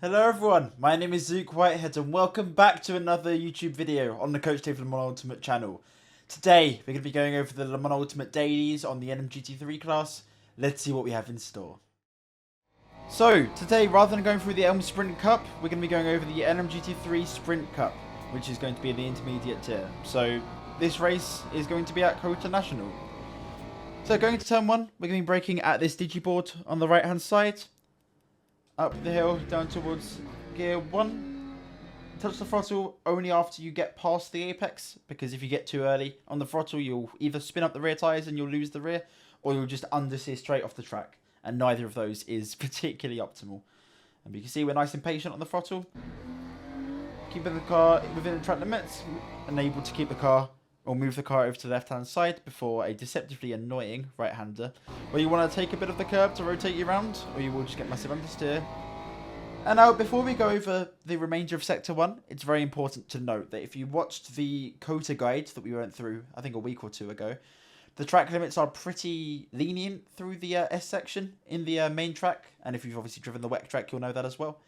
Hello everyone, my name is Whitehead and welcome back to another YouTube video on the Coach Dave Le Mans Ultimate channel. Today we're going to be going over the Le Mans Ultimate dailies on the LMGT3 class. Let's see what we have in store. So today, rather than going through the Sprint Cup, we're going to be going over the LMGT3 Sprint Cup, which is going to be the intermediate tier. So this race is going to be at COTA National. So going to turn 1, we're going to be braking at this digiboard on the right hand side. Up the hill, down towards gear 1. Touch the throttle only after you get past the apex, because if you get too early on the throttle, you'll either spin up the rear tyres and you'll lose the rear, or you'll just understeer straight off the track. And neither of those is particularly optimal. And you can see we're nice and patient on the throttle. Keeping the car within the track limits, and able to keep the car, or move the car over to the left-hand side before a deceptively annoying right-hander, where you want to take a bit of the curb to rotate you around, or you will just get massive understeer. And now, before we go over the remainder of Sector 1, it's very important to note that if you watched the COTA guide that we went through, I think a week or two ago, the track limits are pretty lenient through the S section in the main track, and if you've obviously driven the wet track, you'll know that as well.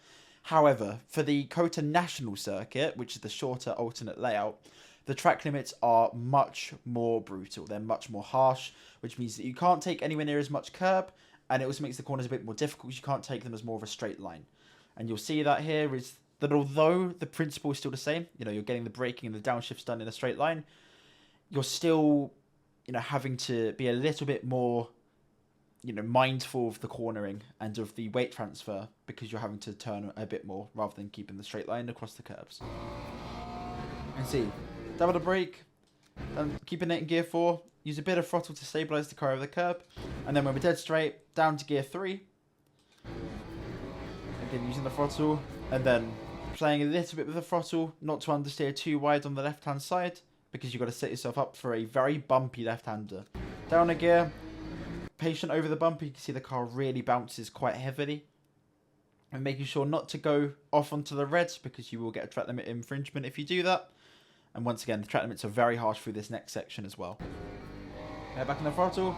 However, for the COTA National Circuit, which is the shorter alternate layout, the track limits are much more brutal. They're much more harsh, which means that you can't take anywhere near as much curb, and it also makes the corners a bit more difficult because you can't take them as more of a straight line. And you'll see that here is that although the principle is still the same, you're getting the braking and the downshifts done in a straight line, you're still, having to be a little bit more, mindful of the cornering and of the weight transfer, because you're having to turn a bit more rather than keeping the straight line across the curbs. And see, double the brake, and keeping it in gear 4, use a bit of throttle to stabilise the car over the curb, and then when we're dead straight, down to gear 3, again using the throttle, and then playing a little bit with the throttle, not to understeer too wide on the left hand side, because you've got to set yourself up for a very bumpy left-hander. Down a gear, patient over the bumper, you can see the car really bounces quite heavily, and making sure not to go off onto the reds, because you will get a track limit infringement if you do that. And once again, the track limits are very harsh through this next section as well. Back in the throttle.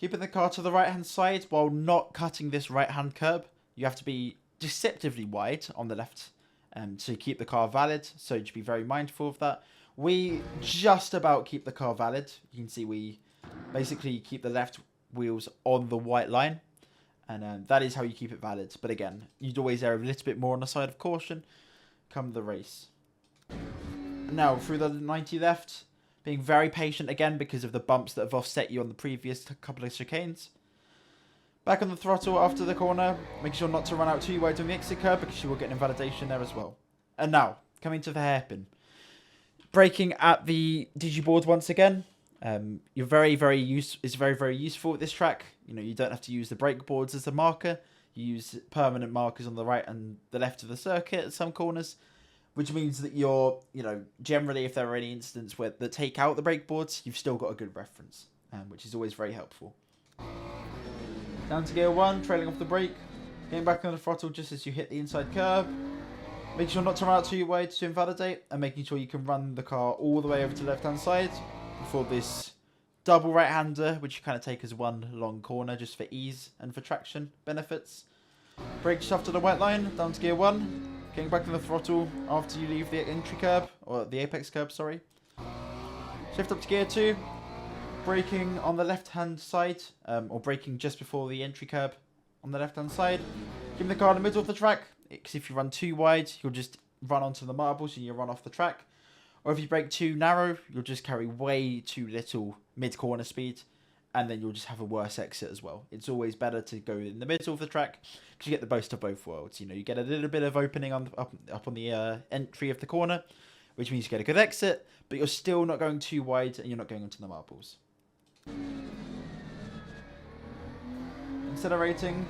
Keeping the car to the right-hand side while not cutting this right-hand curb. You have to be deceptively wide on the left to keep the car valid. So just be very mindful of that. We just about keep the car valid. You can see we basically keep the left wheels on the white line. And that is how you keep it valid. But again, you'd always err a little bit more on the side of caution come the race. Now, through the 90 left, being very patient again because of the bumps that have offset you on the previous couple of chicanes. Back on the throttle after the corner, making sure not to run out too wide on the exit curb because you will get an invalidation there as well. And now, coming to the hairpin. Braking at the digiboard once again. It's very, very useful at this track. You don't have to use the brake boards as a marker. You use permanent markers on the right and the left of the circuit at some corners. Which means that you're, generally, if there are any incidents where they take out the brake boards, you've still got a good reference, which is always very helpful. Down to gear 1, trailing off the brake, getting back on the throttle just as you hit the inside curb. Making sure not to run out too wide to invalidate, and making sure you can run the car all the way over to the left-hand side before this double right-hander, which you kind of take as one long corner just for ease and for traction benefits. Brake shaft to the white line, down to gear 1. Getting back on the throttle after you leave the entry curb, or the apex curb, sorry. Shift up to gear 2, braking on the left-hand side, or braking just before the entry curb on the left-hand side. Keeping the car in the middle of the track, because if you run too wide, you'll just run onto the marbles and you'll run off the track. Or if you brake too narrow, you'll just carry way too little mid-corner speed, and then you'll just have a worse exit as well. It's always better to go in the middle of the track because you get the best of both worlds. You get a little bit of opening up on the entry of the corner, which means you get a good exit, but you're still not going too wide and you're not going into the marbles. Accelerating.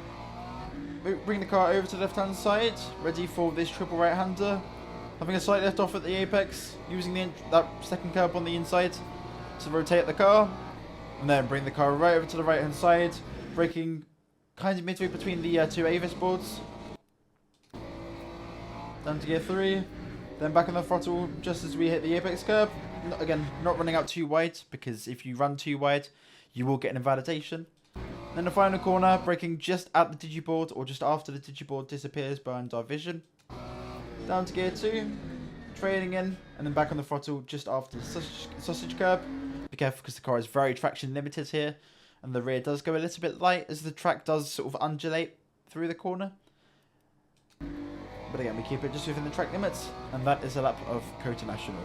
Bring the car over to the left-hand side, ready for this triple right-hander. Having a slight lift off at the apex, using that second curb on the inside to rotate the car. And then bring the car right over to the right hand side, braking kind of midway between the two Avis boards. Down to gear 3, then back on the throttle just as we hit the apex curb. Again, not running out too wide, because if you run too wide, you will get an invalidation. Then the final corner, braking just at the digiboard or just after the digiboard disappears behind our vision. Down to gear 2, trailing in, and then back on the throttle just after the sausage curb. Be careful because the car is very traction limited here, and the rear does go a little bit light as the track does sort of undulate through the corner. But again, we keep it just within the track limits, and that is a lap of COTA National.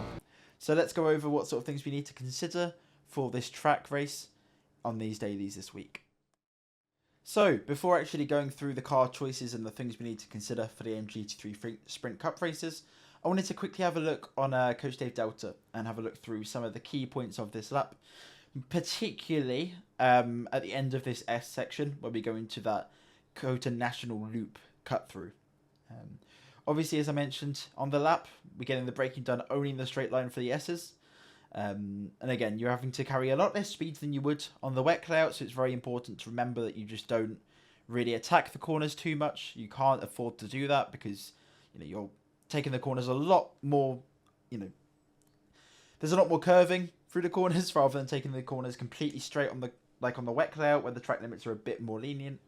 So let's go over what sort of things we need to consider for this track race on these dailies this week. So, before actually going through the car choices and the things we need to consider for the MGT3 Sprint Cup races, I wanted to quickly have a look on Coach Dave Delta and have a look through some of the key points of this lap, particularly at the end of this S section where we go into that COTA National loop cut through. Obviously, as I mentioned, on the lap, we're getting the braking done only in the straight line for the S's. And again, you're having to carry a lot less speed than you would on the wet layout, so it's very important to remember that you just don't really attack the corners too much. You can't afford to do that because you're taking the corners a lot more, there's a lot more curving through the corners rather than taking the corners completely straight on the wet layout where the track limits are a bit more lenient.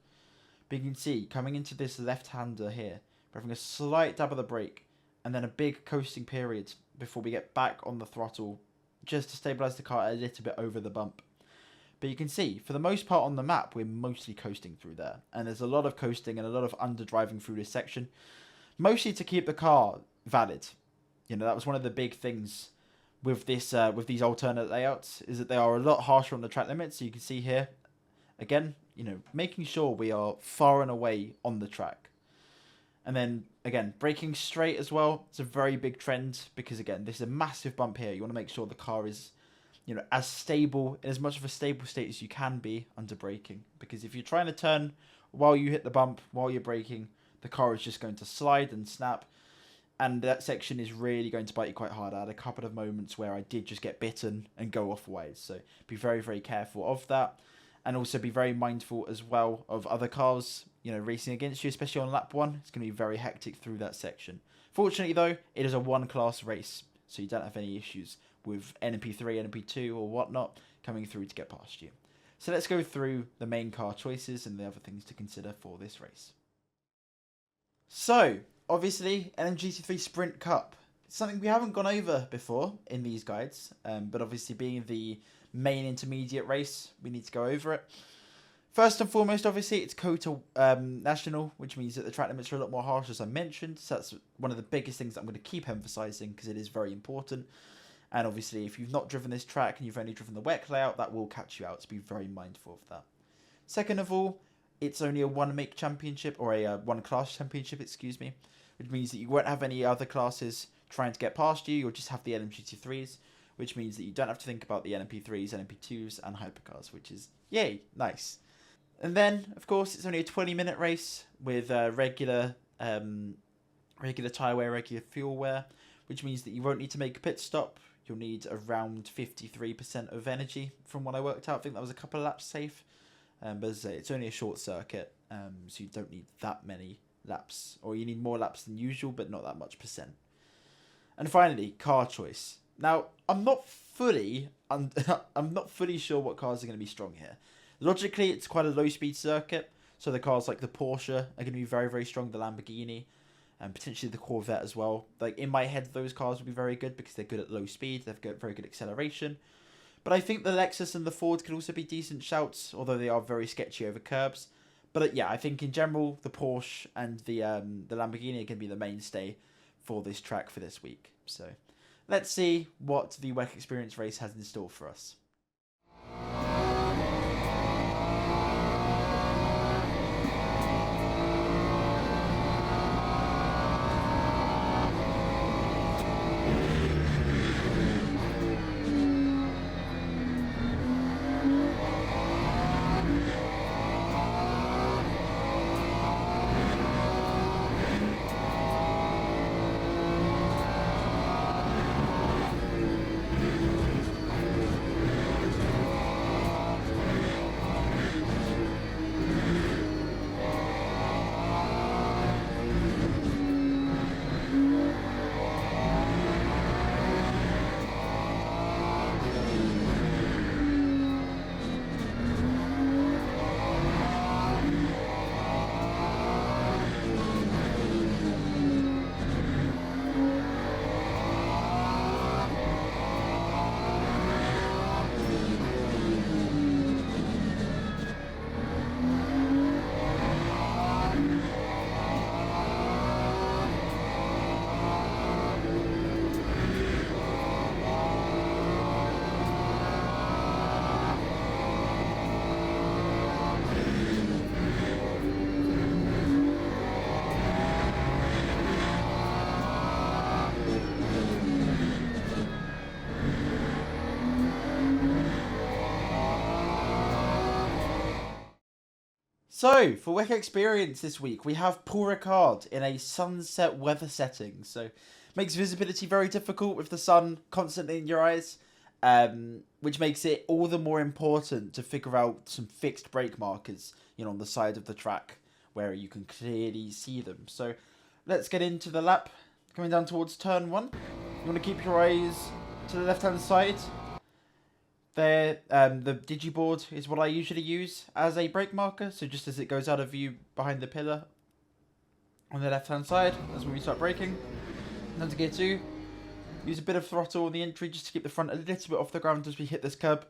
But you can see coming into this left-hander here, we're having a slight dab of the brake and then a big coasting period before we get back on the throttle just to stabilise the car a little bit over the bump. But you can see, for the most part on the map, we're mostly coasting through there. And there's a lot of coasting and a lot of underdriving through this section, mostly to keep the car valid. That was one of the big things with this with these alternate layouts, is that they are a lot harsher on the track limits. So you can see here, again, making sure we are far and away on the track. And then, again, braking straight as well. It's a very big trend because, again, this is a massive bump here. You want to make sure the car is, as stable, in as much of a stable state as you can be under braking. Because if you're trying to turn while you hit the bump, while you're braking, the car is just going to slide and snap. And that section is really going to bite you quite hard. I had a couple of moments where I did just get bitten and go off ways. So be very, very careful of that. And also be very mindful as well of other cars, racing against you, especially on lap 1. It's going to be very hectic through that section. Fortunately, though, it is a one-class race, so you don't have any issues with NMP3, NMP2, or whatnot coming through to get past you. So let's go through the main car choices and the other things to consider for this race. So, obviously, LMGT3 Sprint Cup. It's something we haven't gone over before in these guides, but obviously being the main intermediate race, we need to go over it. First and foremost, obviously, it's COTA National, which means that the track limits are a lot more harsh, as I mentioned. So that's one of the biggest things that I'm going to keep emphasising because it is very important. And obviously, if you've not driven this track and you've only driven the wet layout, that will catch you out, so be very mindful of that. Second of all, it's only a one-make championship, or a one-class championship, excuse me, which means that you won't have any other classes trying to get past you. You'll just have the LMGT3s, which means that you don't have to think about the NMP3s, NMP2s, and hypercars, which is, yay, nice. And then, of course, it's only a 20-minute race with regular tyre wear, regular fuel wear, which means that you won't need to make a pit stop. You'll need around 53% of energy from what I worked out. I think that was a couple of laps safe. But as I say, it's only a short circuit, so you don't need that many laps. Or you need more laps than usual, but not that much percent. And finally, car choice. Now, I'm not fully sure what cars are going to be strong here. Logically, it's quite a low-speed circuit, so the cars like the Porsche are going to be very, very strong, the Lamborghini, and potentially the Corvette as well. Like, in my head, those cars will be very good because they're good at low speed, they've got very good acceleration. But I think the Lexus and the Ford could also be decent shouts, although they are very sketchy over curbs. But yeah, I think in general, the Porsche and the Lamborghini are going to be the mainstay for this track for this week. So let's see what the WEC Experience race has in store for us. So, for WEC Experience this week, we have Paul Ricard in a sunset weather setting. So, makes visibility very difficult with the sun constantly in your eyes, which makes it all the more important to figure out some fixed brake markers, you know, on the side of the track where you can clearly see them. So, let's get into the lap. Coming down towards turn 1. You want to keep your eyes to the left-hand side. There, the digiboard is what I usually use as a brake marker. So just as it goes out of view behind the pillar on the left-hand side, that's when we start braking. Then to gear 2, use a bit of throttle on the entry just to keep the front a little bit off the ground as we hit this curb.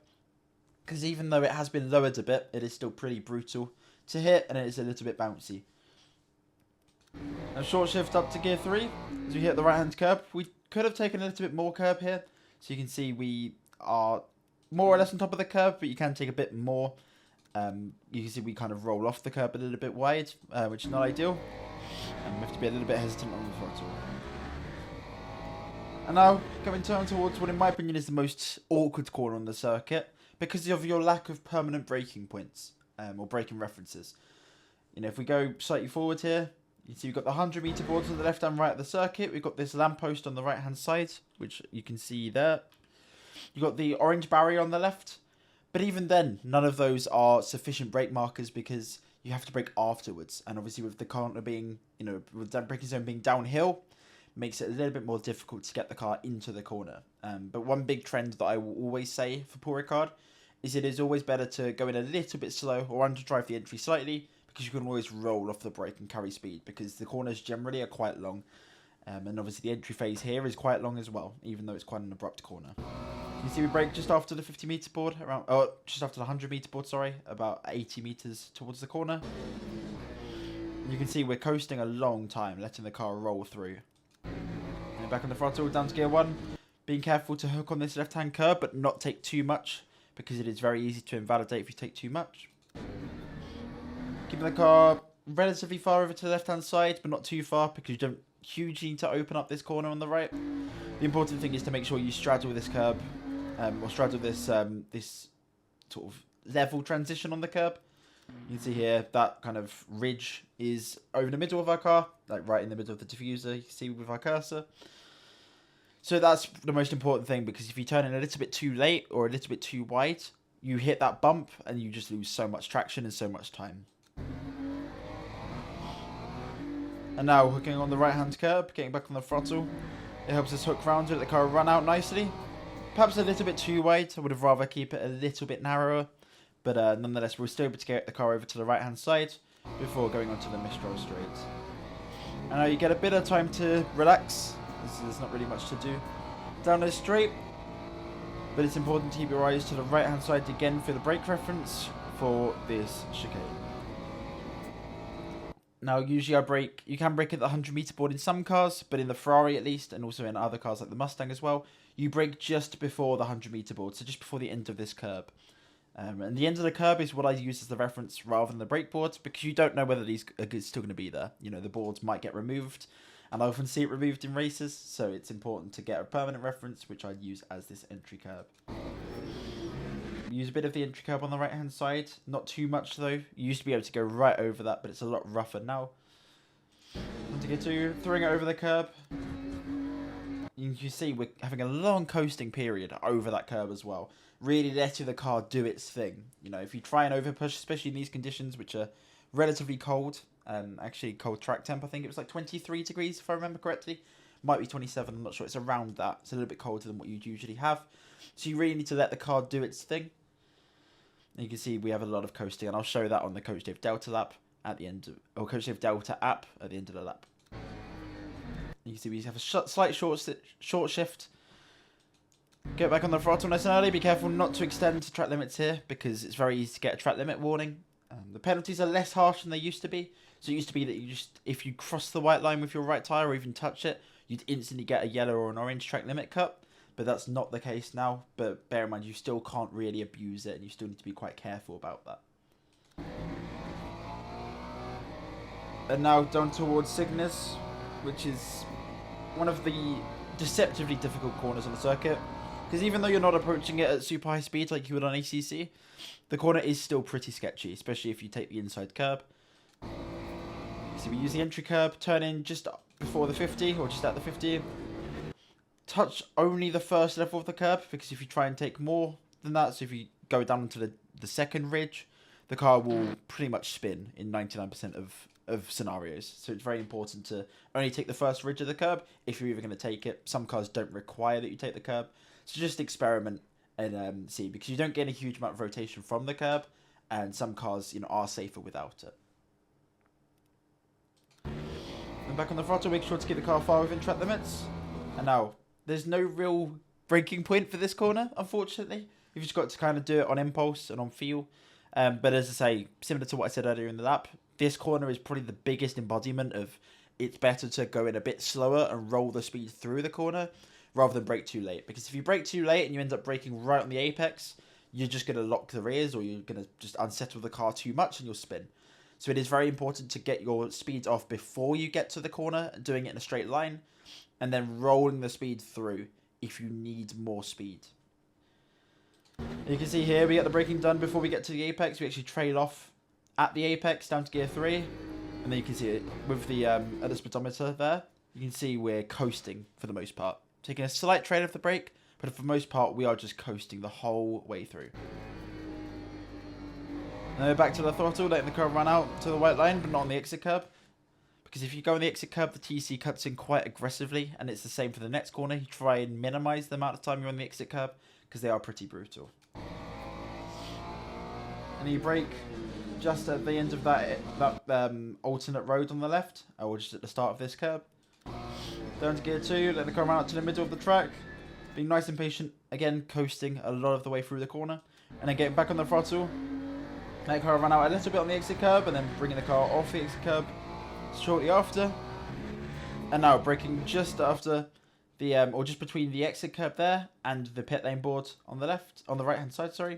Because even though it has been lowered a bit, it is still pretty brutal to hit and it is a little bit bouncy. A short shift up to gear 3 as we hit the right-hand curb. We could have taken a little bit more curb here. So you can see we are more or less on top of the curb, but you can take a bit more. You can see we kind of roll off the curb a little bit wide, which is not ideal. And we have to be a little bit hesitant on the throttle. And now, coming down towards what in my opinion is the most awkward corner on the circuit, because of your lack of permanent braking points, or braking references. You know, if we go slightly forward here, you see we've got the 100 meter boards on the left and right of the circuit. We've got this lamppost on the right hand side, which you can see there. You've got the orange barrier on the left. But even then, none of those are sufficient brake markers because you have to brake afterwards. And obviously with the corner being, you know, with that braking zone being downhill, makes it a little bit more difficult to get the car into the corner. But one big trend that I will always say for Paul Ricard is it is always better to go in a little bit slow or underdrive the entry slightly, because you can always roll off the brake and carry speed, because the corners generally are quite long. And obviously the entry phase here is quite long as well, even though it's quite an abrupt corner. You see we brake just after the 50 meter board, just after the 100 meter board, sorry, about 80 meters towards the corner. You can see we're coasting a long time, letting the car roll through. And back on the throttle, down to gear 1. Being careful to hook on this left-hand curb, but not take too much, because it is very easy to invalidate if you take too much. Keeping the car relatively far over to the left-hand side, but not too far, because you don't hugely need to open up this corner on the right. The important thing is to make sure you straddle this curb, or straddle this this sort of level transition on the curb. You can see here that kind of ridge is over the middle of our car, like right in the middle of the diffuser, you can see with our cursor. So that's the most important thing, because if you turn in a little bit too late or a little bit too wide, you hit that bump and you just lose so much traction and so much time. And now hooking on the right hand curb, getting back on the throttle. It helps us hook round to let the car run out nicely. Perhaps a little bit too wide. I would have rather keep it a little bit narrower. But nonetheless, we're still able to get the car over to the right hand side before going onto the Mistral straight. And now you get a bit of time to relax. There's not really much to do down this straight. But it's important to keep your eyes to the right hand side again for the brake reference for this chicane. Now, usually you can brake at the 100 meter board in some cars, but in the Ferrari at least, and also in other cars like the Mustang as well, you brake just before the 100 meter board, so just before the end of this curb. And the end of the curb is what I use as the reference rather than the brake boards, because you don't know whether these are still going to be there. You know, the boards might get removed, and I often see it removed in races, so it's important to get a permanent reference, which I'd use as this entry curb. Use a bit of the entry curb on the right hand side, not too much though. You used to be able to go right over that, but it's a lot rougher now. And to get to throwing it over the curb, you can see we're having a long coasting period over that curb as well, really letting the car do its thing. You know, if you try and over push, especially in these conditions which are relatively cold, actually cold track temp, I think it was like 23 degrees if I remember correctly, might be 27, I'm not sure, it's around that. It's a little bit colder than what you'd usually have, so you really need to let the car do its thing. And you can see we have a lot of coasting, and I'll show that on the Coach Dave Delta lap at the end of, or Coach Dave Delta app at the end of the lap. You can see we have a slight short shift. Get back on the throttle nice and early. Be careful not to extend to track limits here, because it's very easy to get a track limit warning. The penalties are less harsh than they used to be. So it used to be that you just, if you cross the white line with your right tyre or even touch it, you'd instantly get a yellow or an orange track limit cut. But that's not the case now. But bear in mind, you still can't really abuse it, and you still need to be quite careful about that. And now down towards Cygnus, which is one of the deceptively difficult corners on the circuit, Because even though you're not approaching it at super high speed like you would on ACC, the corner is still pretty sketchy, especially if you take the inside curb. So we use the entry curb, turn in just before the 50 or just at the 50. Touch only the first level of the curb, because if you try and take more than that, so if you go down to the second ridge, the car will pretty much spin in 99% of scenarios. So it's very important to only take the first ridge of the curb if you're even going to take it. Some cars don't require that you take the curb. So just experiment and see, because you don't get a huge amount of rotation from the curb, and some cars, you know, are safer without it. And back on the throttle, make sure to keep the car far within track limits. And now, there's no real braking point for this corner, unfortunately. You've just got to kind of do it on impulse and on feel. But as I say, similar to what I said earlier in the lap, this corner is probably the biggest embodiment of it's better to go in a bit slower and roll the speed through the corner rather than brake too late. Because if you brake too late and you end up braking right on the apex, you're just going to lock the rears, or you're going to just unsettle the car too much and you'll spin. So it is very important to get your speeds off before you get to the corner, doing it in a straight line, and then rolling the speed through if you need more speed. You can see here we get the braking done before we get to the apex. We actually trail off at the apex down to gear 3, and then you can see it with the at the speedometer there. You can see we're coasting for the most part, taking a slight trail of the brake, but for the most part we are just coasting the whole way through. Now back to the throttle, letting the car run out to the white line, but not on the exit curb. Because if you go on the exit curb, the TC cuts in quite aggressively, and it's the same for the next corner. You try and minimize the amount of time you're on the exit curb, because they are pretty brutal. And you brake just at the end of that alternate road on the left, or just at the start of this curb. Down to gear 2, let the car run out to the middle of the track. Being nice and patient, again, coasting a lot of the way through the corner. And then getting back on the throttle. Let the car run out a little bit on the exit curb, and then bringing the car off the exit curb shortly after. And now braking just after the or just between the exit curb there and the pit lane board on the left, on the right hand side, sorry.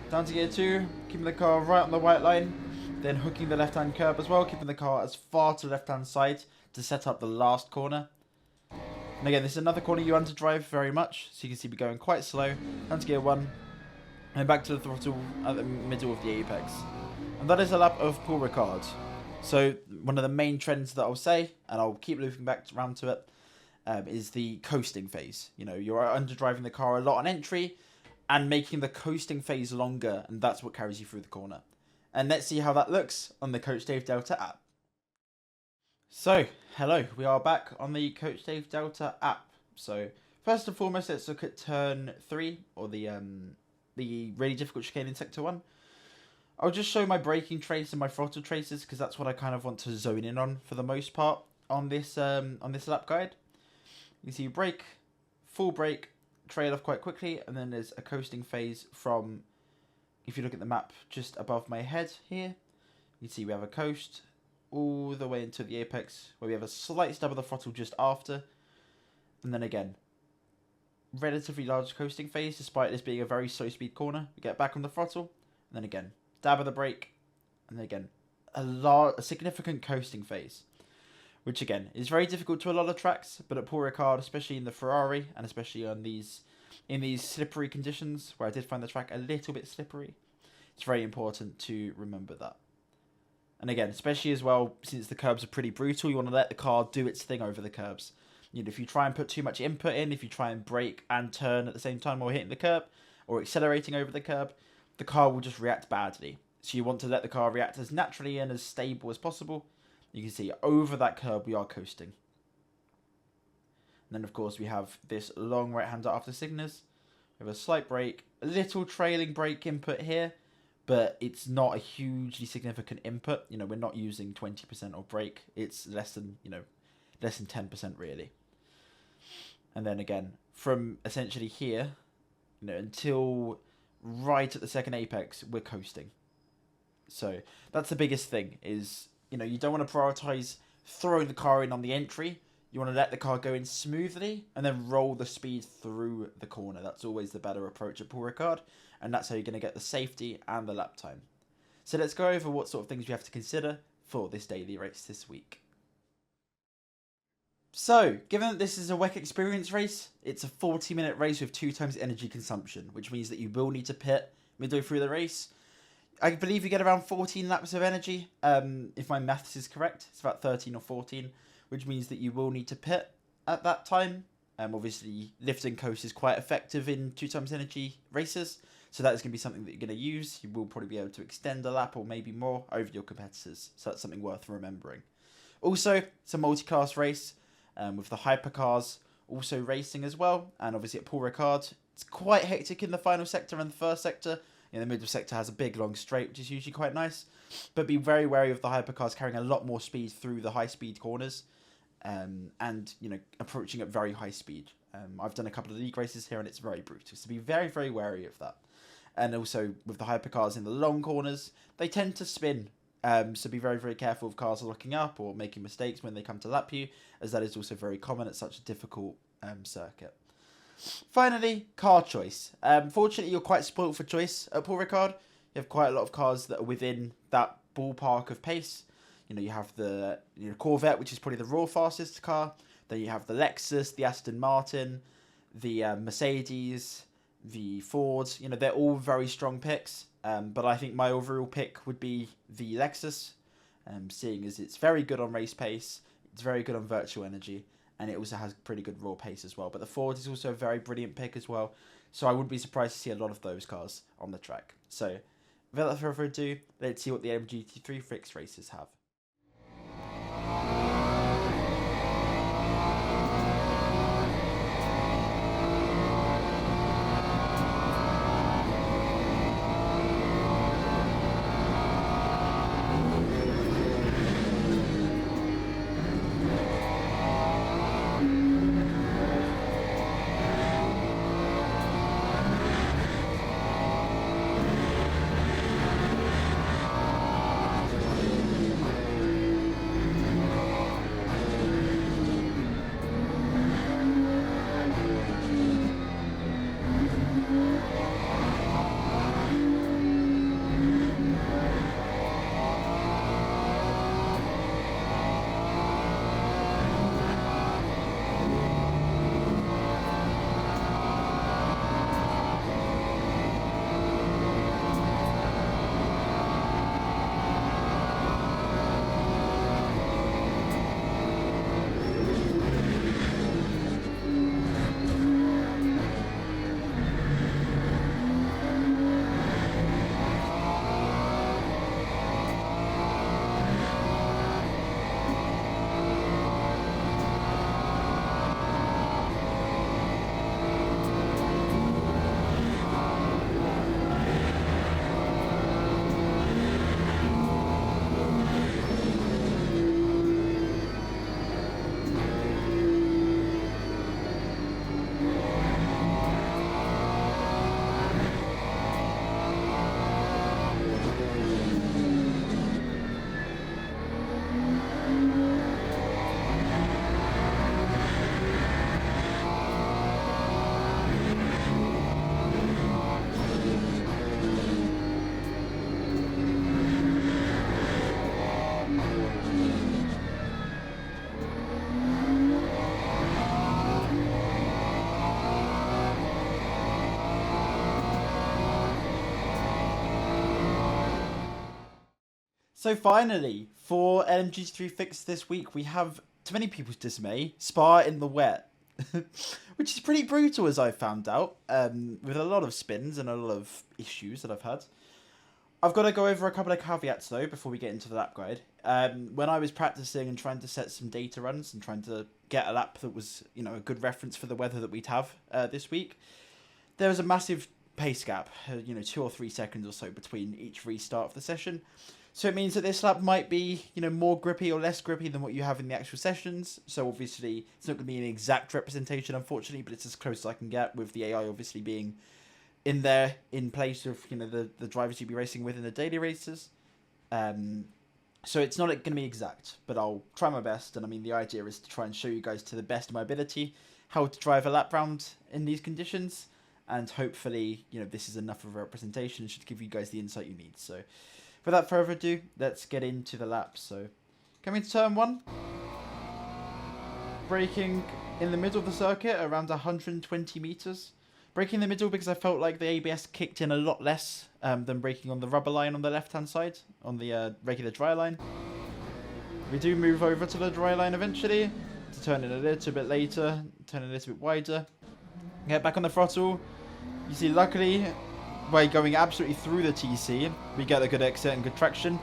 Down to gear 2, keeping the car right on the white line, then hooking the left hand curb as well, keeping the car as far to the left hand side to set up the last corner. And again, this is another corner you underdrive very much, so you can see me going quite slow. Down to gear 1, and back to the throttle at the middle of the apex. And that is a lap of Paul Ricard. So one of the main trends that I'll say, and I'll keep looping back around to it, is the coasting phase. You know, you're underdriving the car a lot on entry and making the coasting phase longer, and that's what carries you through the corner. And let's see how that looks on the Coach Dave Delta app. So, hello, we are back on the Coach Dave Delta app. So, first and foremost, let's look at turn 3, or the really difficult chicane in sector 1. I'll just show my braking trace and my throttle traces, because that's what I kind of want to zone in on for the most part on this lap guide. You can see brake, full brake, trail off quite quickly, and then there's a coasting phase from, if you look at the map just above my head here, you can see we have a coast all the way into the apex, where we have a slight stub of the throttle just after, and then again, relatively large coasting phase, despite this being a very slow speed corner. We get back on the throttle, and then again, dab of the brake, and then again, a significant coasting phase, which again is very difficult to a lot of tracks, but at Paul Ricard, especially in the Ferrari, and especially on in these slippery conditions, where I did find the track a little bit slippery, it's very important to remember that. And again, especially as well, since the curbs are pretty brutal, you want to let the car do its thing over the curbs. You know, if you try and put too much input in, if you try and brake and turn at the same time while hitting the curb, or accelerating over the curb, the car will just react badly. So you want to let the car react as naturally and as stable as possible. You can see over that curb we are coasting. And then of course we have this long right hander after signals. We have a slight brake, a little trailing brake input here, but it's not a hugely significant input. You know, we're not using 20% or brake. It's less than 10% really. And then again, from essentially here, you know, until right at the second apex, we're coasting. So that's the biggest thing is, you know, you don't want to prioritize throwing the car in on the entry. You want to let the car go in smoothly and then roll the speed through the corner. That's always the better approach at Paul Ricard, and that's how you're going to get the safety and the lap time. So let's go over what sort of things you have to consider for this daily race this week. So, given that this is a WEC experience race, it's a 40-minute race with 2 times energy consumption, which means that you will need to pit midway through the race. I believe you get around 14 laps of energy, if my maths is correct. It's about 13 or 14, which means that you will need to pit at that time. Obviously, lift and coast is quite effective in 2 times energy races, so that is going to be something that you're going to use. You will probably be able to extend a lap or maybe more over your competitors, so that's something worth remembering. Also, it's a multi-class race, with the hypercars also racing as well, and obviously at Paul Ricard, it's quite hectic in the final sector and the first sector. The middle sector has a big long straight, which is usually quite nice, but be very wary of the hypercars carrying a lot more speed through the high speed corners, and approaching at very high speed. I've done a couple of league races here and it's very brutal, so be very, very wary of that. And also with the hypercars in the long corners, they tend to spin. So be very, very careful if cars are locking up or making mistakes when they come to lap you, as that is also very common at such a difficult circuit. Finally, car choice. Fortunately, you're quite spoilt for choice at Paul Ricard. You have quite a lot of cars that are within that ballpark of pace. You have the Corvette, which is probably the raw fastest car. Then you have the Lexus, the Aston Martin, the Mercedes, the Ford. They're all very strong picks. But I think my overall pick would be the Lexus, seeing as it's very good on race pace, it's very good on virtual energy, and it also has pretty good raw pace as well. But the Ford is also a very brilliant pick as well, so I wouldn't be surprised to see a lot of those cars on the track. So, without further ado, let's see what the MGT3 fixed races have. So finally, for LMG3 Fix this week, we have, to many people's dismay, Spa in the wet. Which is pretty brutal, as I found out, with a lot of spins and a lot of issues that I've had. I've got to go over a couple of caveats, though, before we get into the lap guide. When I was practicing and trying to set some data runs and trying to get a lap that was, a good reference for the weather that we'd have this week, there was a massive pace gap, 2 or 3 seconds or so between each restart of the session. So it means that this lap might be, more grippy or less grippy than what you have in the actual sessions. So obviously, it's not going to be an exact representation, unfortunately, but it's as close as I can get, with the AI obviously being in there in place of, the drivers you'd be racing with in the daily races. So it's not going to be exact, but I'll try my best. And I mean, the idea is to try and show you guys to the best of my ability how to drive a lap round in these conditions. And hopefully, this is enough of a representation and should give you guys the insight you need. So without further ado, let's get into the laps. So coming to turn 1. braking in the middle of the circuit around 120 meters. Braking in the middle because I felt like the ABS kicked in a lot less than braking on the rubber line on the left-hand side, on the regular dry line. We do move over to the dry line eventually, to turn it a little bit later, turn it a little bit wider. Get back on the throttle. You see, luckily, by going absolutely through the TC, we get a good exit and good traction.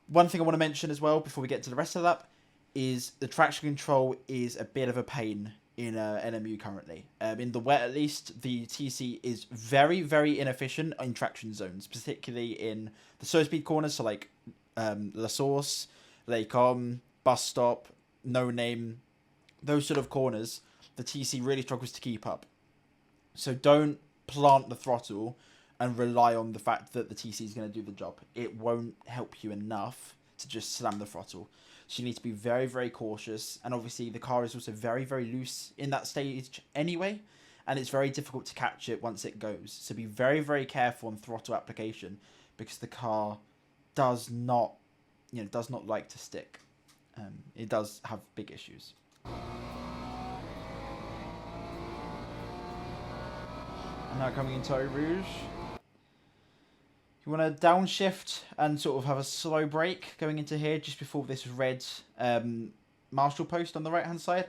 One thing I want to mention as well before we get to the rest of the lap is the traction control is a bit of a pain in LMU currently. In the wet at least, the TC is very, very inefficient in traction zones, particularly in the slow speed corners, so like La Source, Lake Bus Stop, No Name, those sort of corners, the TC really struggles to keep up. So don't plant the throttle and rely on the fact that the TC is going to do the job. It won't help you enough to just slam the throttle. So you need to be very, very cautious. And obviously the car is also very, very loose in that stage anyway. And it's very difficult to catch it once it goes. So be very, very careful on throttle application because the car does not like to stick. It does have big issues. And now coming into Eau Rouge. You want to downshift and sort of have a slow brake going into here just before this red marshal post on the right hand side.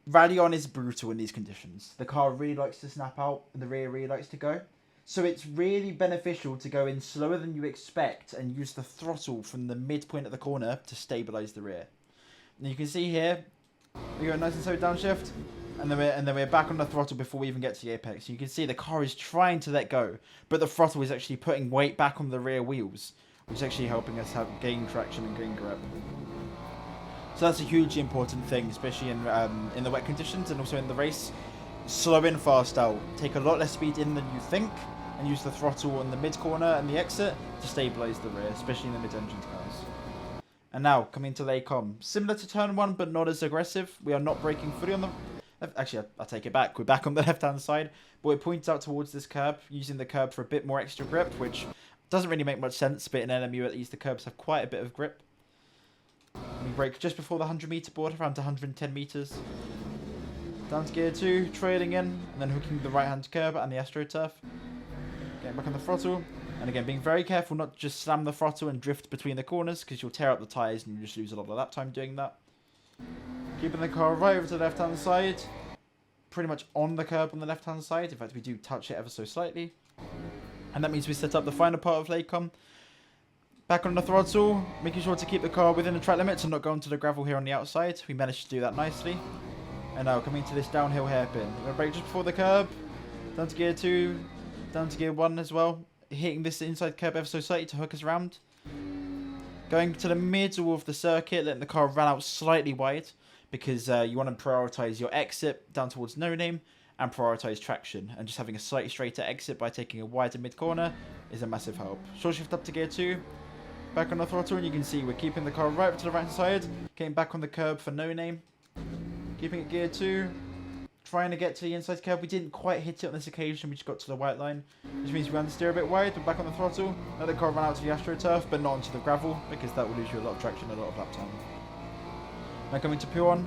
Rally on is brutal in these conditions. The car really likes to snap out and the rear really likes to go. So it's really beneficial to go in slower than you expect and use the throttle from the midpoint of the corner to stabilise the rear. And you can see here, we go nice and slow downshift. And then we're back on the throttle before we even get to the apex. So you can see the car is trying to let go, but the throttle is actually putting weight back on the rear wheels, which is actually helping us gain traction and gain grip. So that's a hugely important thing, especially in the wet conditions and also in the race. Slow in fast out. Take a lot less speed in than you think, and use the throttle on the mid corner and the exit to stabilise the rear, especially in the mid-engine cars. And now coming to Lake similar to turn 1, but not as aggressive. We are not braking fully on the. Actually, I'll take it back. We're back on the left-hand side, but it points out towards this curb, using the curb for a bit more extra grip, which doesn't really make much sense, but in LMU at least the curbs have quite a bit of grip. We brake just before the 100-meter board, around 110 meters. Down to gear 2, trailing in, and then hooking the right-hand curb and the AstroTurf. Getting back on the throttle, and again, being very careful not to just slam the throttle and drift between the corners, because you'll tear up the tyres and you just lose a lot of lap time doing that. Keeping the car right over to the left-hand side. Pretty much on the curb on the left-hand side. In fact, we do touch it ever so slightly. And that means we set up the final part of Lake Back on the throttle. Making sure to keep the car within the track limits and not go onto the gravel here on the outside. We managed to do that nicely. And now coming to this downhill hairpin. We're going to brake just before the curb. Down to gear 2. Down to gear 1 as well. Hitting this inside curb ever so slightly to hook us around. Going to the middle of the circuit. Letting the car run out slightly wide. Because you want to prioritise your exit down towards No Name and prioritise traction. And just having a slightly straighter exit by taking a wider mid-corner is a massive help. Short shift up to gear 2. Back on the throttle and you can see we're keeping the car right up to the right side. Getting back on the curb for No Name. Keeping it gear 2. Trying to get to the inside curb. We didn't quite hit it on this occasion. We just got to the white line. Which means we want to steer a bit wide. We're back on the throttle. Let the car run out to the AstroTurf but not onto the gravel. Because that will lose you a lot of traction and a lot of lap time. Now coming to P1.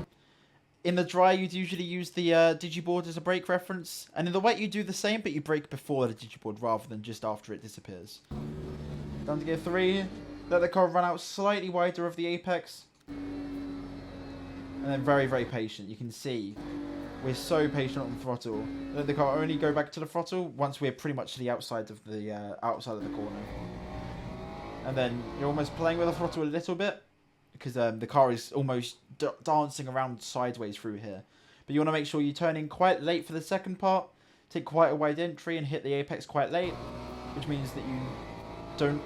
In the dry, you'd usually use the digiboard as a brake reference. And in the wet, you do the same, but you brake before the digiboard rather than just after it disappears. Down to gear 3. Let the car run out slightly wider of the apex. And then very, very patient. You can see we're so patient on the throttle. Let the car only go back to the throttle once we're pretty much to the outside of the corner. And then you're almost playing with the throttle a little bit. Because the car is almost dancing around sideways through here. But you want to make sure you turn in quite late for the second part. Take quite a wide entry and hit the apex quite late. Which means that you don't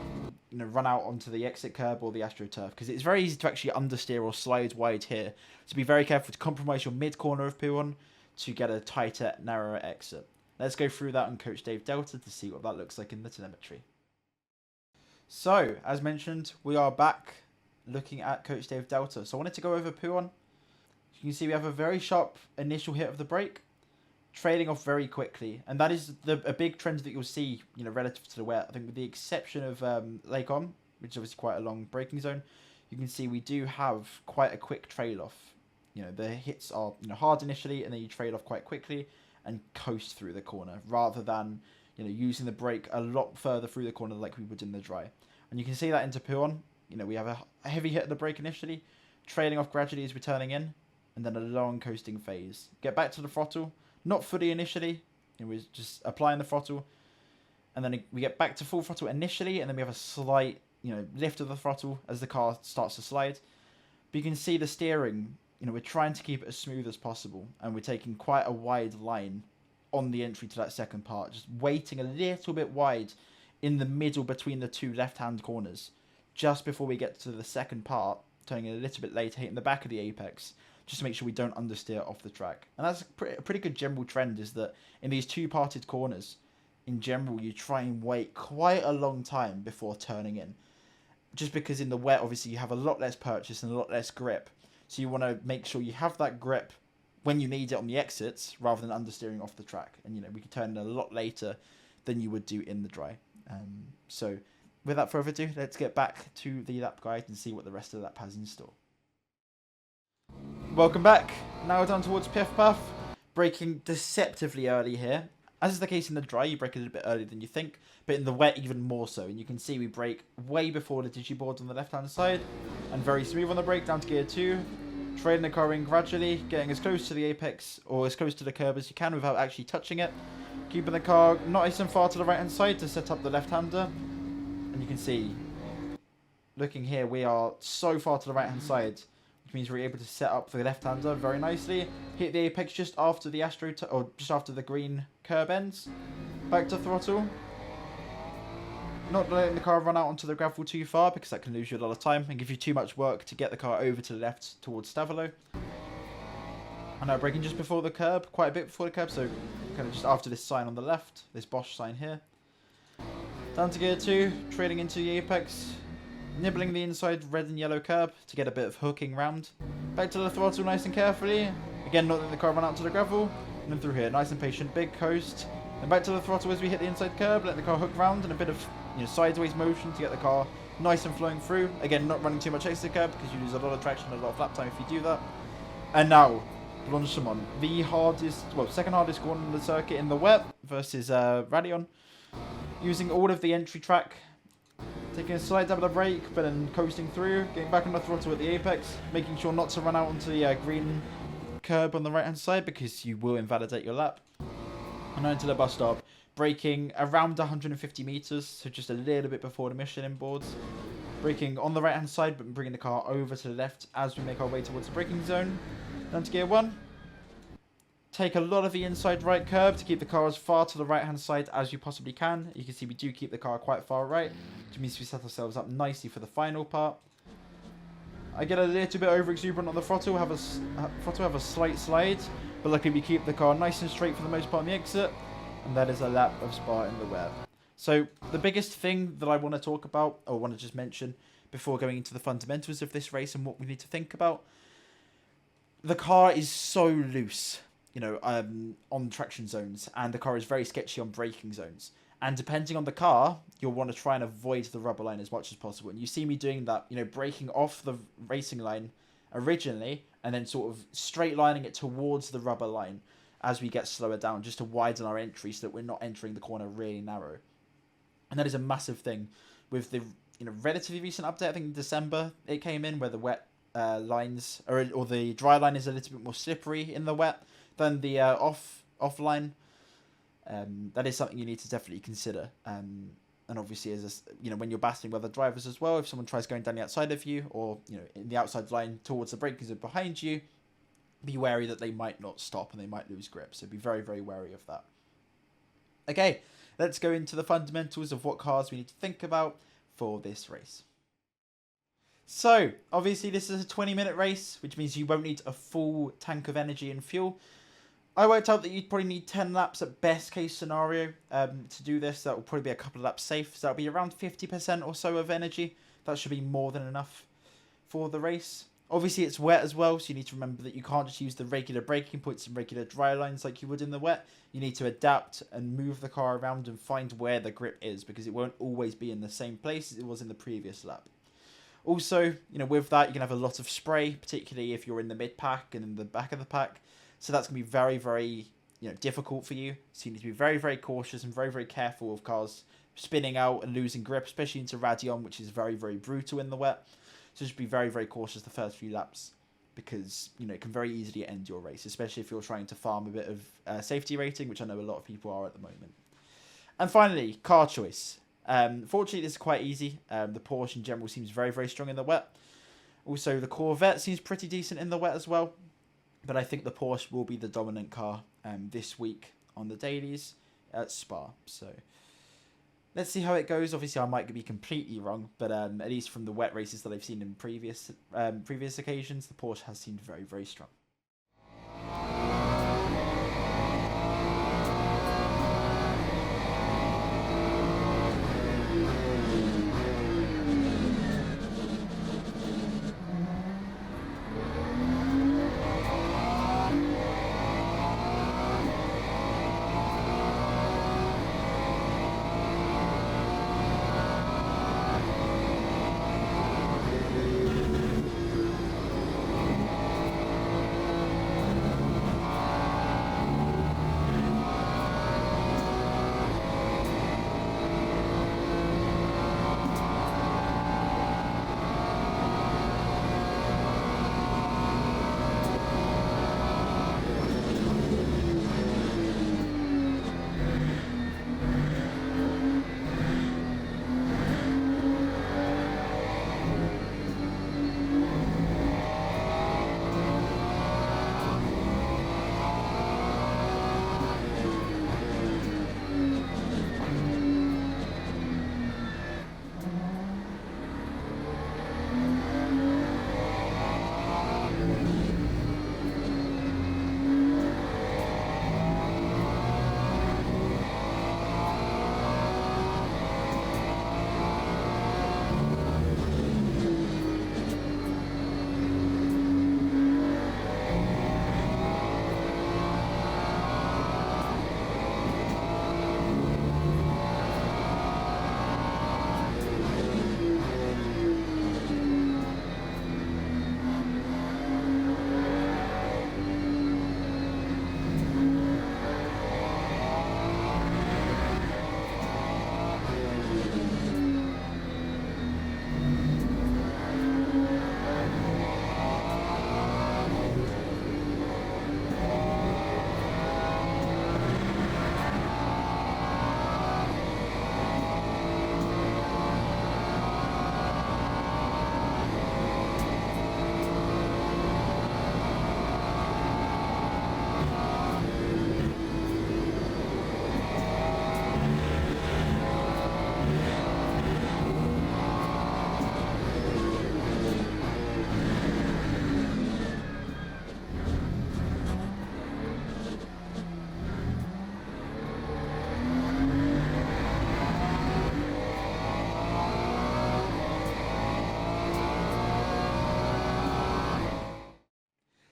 run out onto the exit curb or the AstroTurf. Because it's very easy to actually understeer or slide wide here. So be very careful to compromise your mid-corner of P1 to get a tighter, narrower exit. Let's go through that on Coach Dave Delta to see what that looks like in the telemetry. So, as mentioned, we are back looking at Coach Dave Delta. So I wanted to go over P1. You can see we have a very sharp initial hit of the brake, trailing off very quickly. And that is a big trend that you'll see, relative to the wet. I think with the exception of Lake which is obviously quite a long braking zone, you can see we do have quite a quick trail off. the hits are hard initially, and then you trade off quite quickly and coast through the corner rather than using the brake a lot further through the corner like we would in the dry. And you can see that into Puon. We have a heavy hit of the brake initially, trailing off gradually as we're turning in, and then a long coasting phase. Get back to the throttle, not fully initially, we're just applying the throttle, and then we get back to full throttle initially, and then we have a slight lift of the throttle as the car starts to slide. But you can see the steering, we're trying to keep it as smooth as possible, and we're taking quite a wide line on the entry to that second part, just waiting a little bit wide in the middle between the two left-hand corners, just before we get to the second part, turning a little bit later, hitting the back of the apex, just to make sure we don't understeer off the track. And that's a pretty good general trend, is that in these two-parted corners, in general, you try and wait quite a long time before turning in. Just because in the wet, obviously, you have a lot less purchase and a lot less grip. So you want to make sure you have that grip when you need it on the exits, rather than understeering off the track. And, we can turn in a lot later than you would do in the dry. So without further ado, let's get back to the lap guide and see what the rest of the lap has in store. Welcome back. Now we're down towards Piff Puff. Braking deceptively early here. As is the case in the dry, you brake a little bit earlier than you think, but in the wet even more so. And you can see we brake way before the digiboard on the left-hand side, and very smooth on the brake down to gear 2. Trailing the car in gradually, getting as close to the apex or as close to the curb as you can without actually touching it. Keeping the car nice and far to the right-hand side to set up the left-hander. And you can see, looking here, we are so far to the right-hand side, which means we're able to set up the left-hander very nicely. Hit the apex just after the or just after the green curb ends. Back to throttle. Not letting the car run out onto the gravel too far, because that can lose you a lot of time and give you too much work to get the car over to the left towards Stavolo. And now braking just before the curb, quite a bit before the curb, so kind of just after this sign on the left, this Bosch sign here. Down to gear 2, trailing into the apex, nibbling the inside red and yellow curb to get a bit of hooking round. Back to the throttle nice and carefully. Again, not letting the car run out to the gravel. And then through here, nice and patient, big coast. Then back to the throttle as we hit the inside curb, let the car hook round and a bit of sideways motion to get the car nice and flowing through. Again, not running too much extra curb because you lose a lot of traction, a lot of lap time if you do that. And now, Blanchimont, the hardest, second hardest corner on the circuit in the wet versus Radeon. Using all of the entry track, taking a slight dab of the brake, but then coasting through, getting back on the throttle at the apex, making sure not to run out onto the green curb on the right hand side because you will invalidate your lap. And now into the bus stop, braking around 150 meters, so just a little bit before the Michelin boards. Braking on the right hand side, but bringing the car over to the left as we make our way towards the braking zone. Down to gear 1. Take a lot of the inside right curb to keep the car as far to the right hand side as you possibly can. You can see we do keep the car quite far right, which means we set ourselves up nicely for the final part. I get a little bit over exuberant on the throttle, have a slight slide, but luckily we keep the car nice and straight for the most part on the exit, and that is a lap of Spa in the wet. So the biggest thing that I want to talk about, or want to just mention before going into the fundamentals of this race and what we need to think about, the car is so loose, on traction zones, and the car is very sketchy on braking zones. And depending on the car, you'll want to try and avoid the rubber line as much as possible. And you see me doing that, braking off the racing line originally, and then sort of straight lining it towards the rubber line as we get slower down, just to widen our entry so that we're not entering the corner really narrow. And that is a massive thing with the relatively recent update. I think in December it came in, where the wet lines or the dry line is a little bit more slippery in the wet than the off line. That is something you need to definitely consider. And obviously, when you're battling with other drivers as well, if someone tries going down the outside of you, or in the outside line towards the braking zone behind you, be wary that they might not stop and they might lose grip. So be very, very wary of that. Okay, let's go into the fundamentals of what cars we need to think about for this race. So, obviously this is a 20-minute race, which means you won't need a full tank of energy and fuel. I worked out that you'd probably need 10 laps at best case scenario to do this. That will probably be a couple of laps safe. So that'll be around 50% or so of energy. That should be more than enough for the race. Obviously it's wet as well, so you need to remember that you can't just use the regular braking points and regular dry lines like you would in the wet. You need to adapt and move the car around and find where the grip is, because it won't always be in the same place as it was in the previous lap. Also, you know, with that, you can have a lot of spray, particularly if you're in the mid pack and in the back of the pack. So that's going to be very, very, you know, difficult for you. So you need to be very, very cautious and very, very careful of cars spinning out and losing grip, especially into Radion, which is very, very brutal in the wet. So just be very, very cautious the first few laps, because, you know, it can very easily end your race, especially if you're trying to farm a bit of safety rating, which I know a lot of people are at the moment. And finally, car choice. Fortunately, this is quite easy. The Porsche in general seems very, very strong in the wet. Also, the Corvette seems pretty decent in the wet as well. But I think the Porsche will be the dominant car this week on the dailies at Spa. So let's see how it goes. Obviously, I might be completely wrong, but at least from the wet races that I've seen in previous occasions, the Porsche has seemed very, very strong.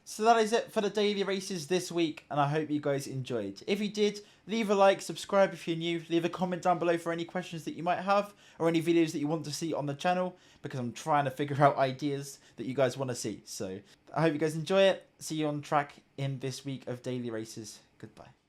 So that is it for the daily races this week, and I hope you guys enjoyed. If you did, leave a like, subscribe if you're new, leave a comment down below for any questions that you might have, or any videos that you want to see on the channel, because I'm trying to figure out ideas that you guys want to see. So I hope you guys enjoy it. See you on track in this week of daily races. Goodbye.